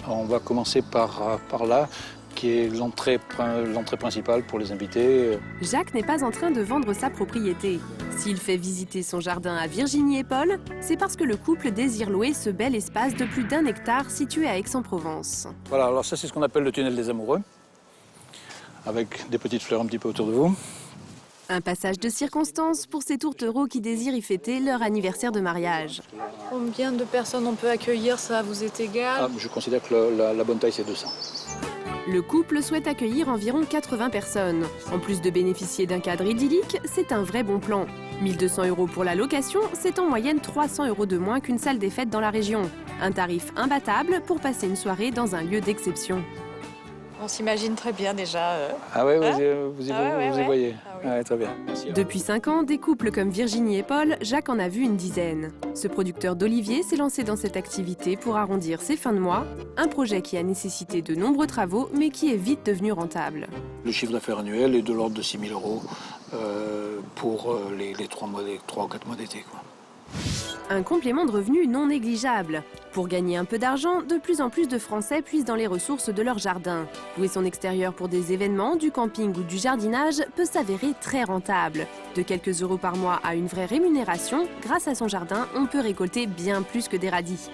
On va commencer par là, qui est l'entrée principale pour les invités. Jacques n'est pas en train de vendre sa propriété. S'il fait visiter son jardin à Virginie et Paul, c'est parce que le couple désire louer ce bel espace de plus d'1 hectare situé à Aix-en-Provence. Voilà, alors ça c'est ce qu'on appelle le tunnel des amoureux, avec des petites fleurs un petit peu autour de vous. Un passage de circonstance pour ces tourtereaux qui désirent y fêter leur anniversaire de mariage. Combien de personnes on peut accueillir, ça vous est égal? Je considère que la bonne taille c'est 200. Le couple souhaite accueillir environ 80 personnes. En plus de bénéficier d'un cadre idyllique, c'est un vrai bon plan. 1 200 € pour la location, c'est en moyenne 300 € de moins qu'une salle des fêtes dans la région. Un tarif imbattable pour passer une soirée dans un lieu d'exception. On s'imagine très bien déjà. Ah ouais, Hein? vous y ouais. voyez. Ah oui. Ouais, très bien. Merci. Depuis 5 ans, des couples comme Virginie et Paul, Jacques en a vu une dizaine. Ce producteur d'oliviers s'est lancé dans cette activité pour arrondir ses fins de mois, un projet qui a nécessité de nombreux travaux, mais qui est vite devenu rentable. Le chiffre d'affaires annuel est de l'ordre de 6 000 € pour les 3 ou 4 mois d'été, quoi. Un complément de revenu non négligeable. Pour gagner un peu d'argent, de plus en plus de Français puisent dans les ressources de leur jardin. Louer son extérieur pour des événements, du camping ou du jardinage peut s'avérer très rentable. De quelques euros par mois à une vraie rémunération, grâce à son jardin, on peut récolter bien plus que des radis.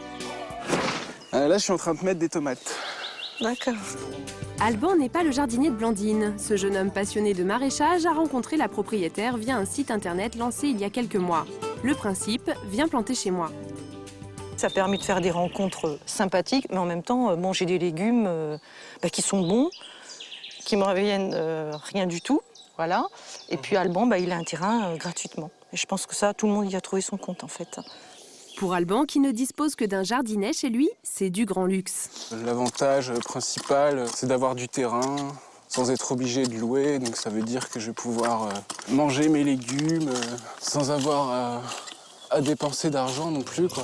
Là, je suis en train de mettre des tomates. D'accord. Alban n'est pas le jardinier de Blandine. Ce jeune homme passionné de maraîchage a rencontré la propriétaire via un site internet lancé il y a quelques mois. Le principe, viens planter chez moi. Ça permet de faire des rencontres sympathiques, mais en même temps, manger des légumes qui sont bons, qui me reviennent rien du tout. Voilà. Et puis Alban, il a un terrain gratuitement. Et je pense que ça, tout le monde y a trouvé son compte, en fait. Pour Alban, qui ne dispose que d'un jardinet chez lui, c'est du grand luxe. L'avantage principal, c'est d'avoir du terrain sans être obligé de louer. Donc ça veut dire que je vais pouvoir manger mes légumes sans avoir à dépenser d'argent non plus, quoi.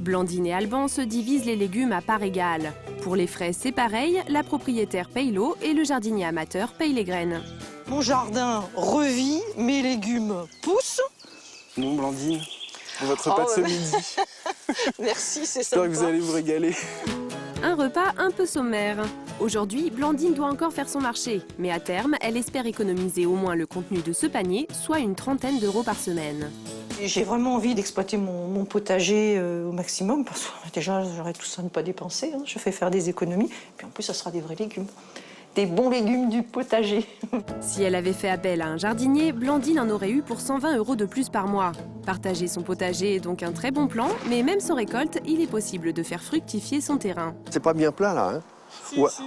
Blandine et Alban se divisent les légumes à part égale. Pour les frais, c'est pareil, la propriétaire paye l'eau et le jardinier amateur paye les graines. Mon jardin revit, mes légumes poussent. Bon, Blandine, pour votre repas de ce midi. Merci, c'est J'espère sympa. que vous allez vous régaler. Un repas un peu sommaire. Aujourd'hui, Blandine doit encore faire son marché, mais à terme, elle espère économiser au moins le contenu de ce panier, soit une trentaine d'euros par semaine. J'ai vraiment envie d'exploiter mon potager au maximum, parce que déjà, j'aurais tout ça à ne pas dépenser. Je fais faire des économies, puis en plus, ça sera des vrais légumes. Des bons légumes du potager. Si elle avait fait appel à un jardinier, Blandine en aurait eu pour 120 € de plus par mois. Partager son potager est donc un très bon plan, mais même sans récolte, il est possible de faire fructifier son terrain. C'est pas bien plein là, hein.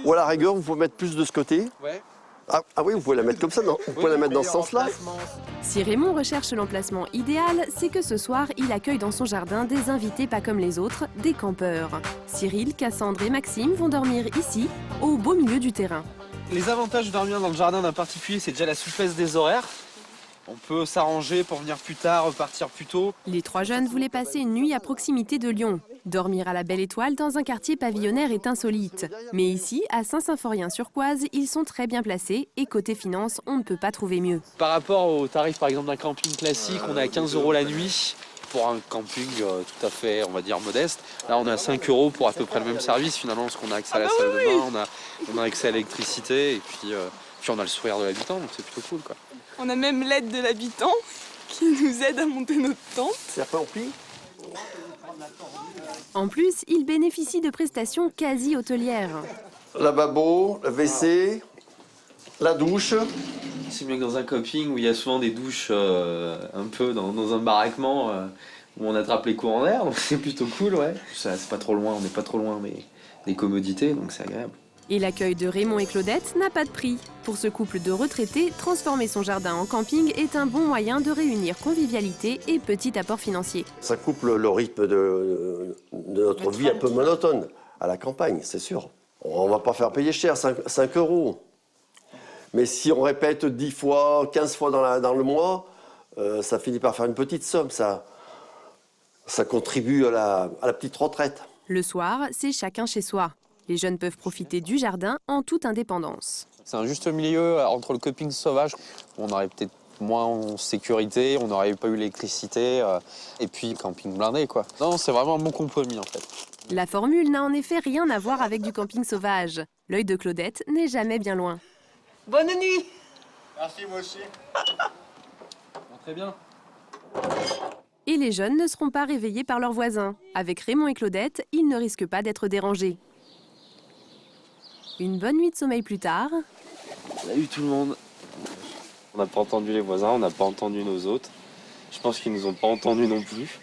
Ou à la rigueur, vous pouvez mettre plus de ce côté. Ouais. Ah oui, vous pouvez la mettre comme ça, non? Vous pouvez la mettre dans ce sens-là. Si Raymond recherche l'emplacement idéal, c'est que ce soir, il accueille dans son jardin des invités pas comme les autres, des campeurs. Cyril, Cassandre et Maxime vont dormir ici, au beau milieu du terrain. Les avantages de dormir dans le jardin d'un particulier, c'est déjà la souplesse des horaires. On peut s'arranger pour venir plus tard, repartir plus tôt. Les 3 jeunes voulaient passer une nuit à proximité de Lyon. Dormir à la Belle Étoile dans un quartier pavillonnaire est insolite. Mais ici, à Saint-Symphorien-sur-Coise, ils sont très bien placés et côté finance, on ne peut pas trouver mieux. Par rapport au tarif par exemple d'un camping classique, on est à 15 € la nuit pour un camping tout à fait, on va dire, modeste. Là, on est à 5 € pour à peu près le même service finalement, parce qu'on a accès à la salle de bain, on a accès à l'électricité et puis on a le sourire de l'habitant, donc c'est plutôt cool, quoi. On a même l'aide de l'habitant qui nous aide à monter notre tente. C'est pas rempli. En plus, ils bénéficient de prestations quasi hôtelières. Lavabo, le WC, la douche. C'est mieux que dans un camping où il y a souvent des douches un peu dans un baraquement où on attrape les courants d'air, donc c'est plutôt cool, ouais. C'est pas trop loin, on n'est pas trop loin des commodités, donc c'est agréable. Et l'accueil de Raymond et Claudette n'a pas de prix. Pour ce couple de retraités, transformer son jardin en camping est un bon moyen de réunir convivialité et petit apport financier. Ça coupe le rythme de notre vie un peu monotone à la campagne, c'est sûr. On va pas faire payer cher, 5 €. Mais si on répète 10 fois, 15 fois dans le mois, ça finit par faire une petite somme. Ça contribue à la petite retraite. Le soir, c'est chacun chez soi. Les jeunes peuvent profiter du jardin en toute indépendance. C'est un juste milieu entre le camping sauvage, on aurait peut-être moins en sécurité, on n'aurait pas eu l'électricité, et puis camping blindé, quoi. Non, c'est vraiment un bon compromis, en fait. La formule n'a en effet rien à voir avec du camping sauvage. L'œil de Claudette n'est jamais bien loin. Bonne nuit. Merci, moi aussi. Très bien. Et les jeunes ne seront pas réveillés par leurs voisins. Avec Raymond et Claudette, ils ne risquent pas d'être dérangés. Une bonne nuit de sommeil plus tard. Salut tout le monde. On n'a pas entendu les voisins, on n'a pas entendu nos hôtes. Je pense qu'ils nous ont pas entendus non plus.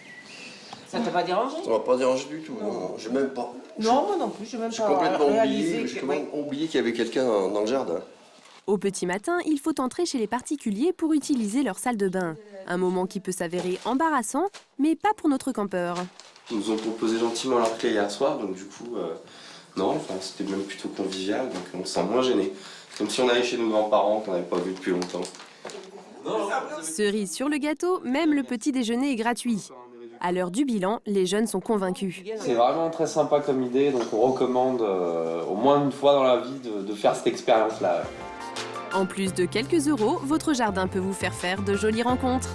Ça t'a pas dérangé? Ça m'a pas dérangé du tout, non. J'ai même pas. Non, moi non plus, j'ai même J'ai pas complètement réalisé. oublié qu'il y avait quelqu'un dans le jardin. Au petit matin, il faut entrer chez les particuliers pour utiliser leur salle de bain. Un moment qui peut s'avérer embarrassant, mais pas pour notre campeur. Ils nous ont proposé gentiment leur clé hier soir, donc du coup, non, enfin, c'était même plutôt convivial, donc on se sent moins gêné. C'est comme si on allait chez nos grands-parents qu'on n'avait pas vus depuis longtemps. Cerise sur le gâteau, même le petit déjeuner est gratuit. À l'heure du bilan, les jeunes sont convaincus. C'est vraiment très sympa comme idée, donc on recommande au moins une fois dans la vie de faire cette expérience-là. En plus de quelques euros, votre jardin peut vous faire faire de jolies rencontres.